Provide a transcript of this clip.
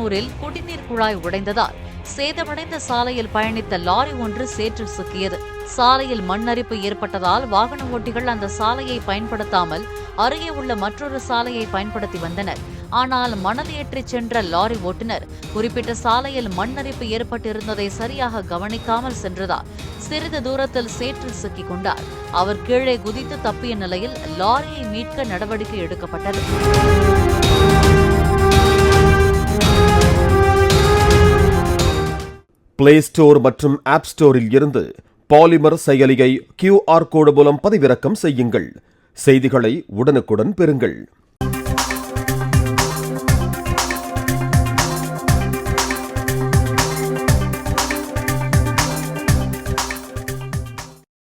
குன்னூரில் குடிநீர் குழாய் உடைந்ததால் சேதமடைந்த சாலையில் பயணித்த லாரி ஒன்று சேற்றில் சிக்கியது. சாலையில் மண்ணரிப்பு ஏற்பட்டதால் வாகன ஓட்டிகள் அந்த சாலையை பயன்படுத்தாமல் அருகே உள்ள மற்றொரு சாலையை பயன்படுத்தி வந்தனர். ஆனால் மணல் ஏற்றிச் சென்ற லாரி ஓட்டுநர் குறிப்பிட்ட சாலையில் மண்ணரிப்பு ஏற்பட்டிருந்ததை சரியாக கவனிக்காமல் சென்றதால் சிறிது தூரத்தில் சேற்றில் சிக்கிக் கொண்டார். அவர் கீழே குதித்து தப்பிய நிலையில் லாரியை மீட்க நடவடிக்கை எடுக்கப்பட்டது. பிளே ஸ்டோர் மற்றும் ஆப் ஸ்டோரில் இருந்து பாலிமர் செயலியை QR கோடு மூலம் பதிவிறக்கம் செய்யுங்கள். செய்திகளை உடனுக்குடன் பெறுங்கள்.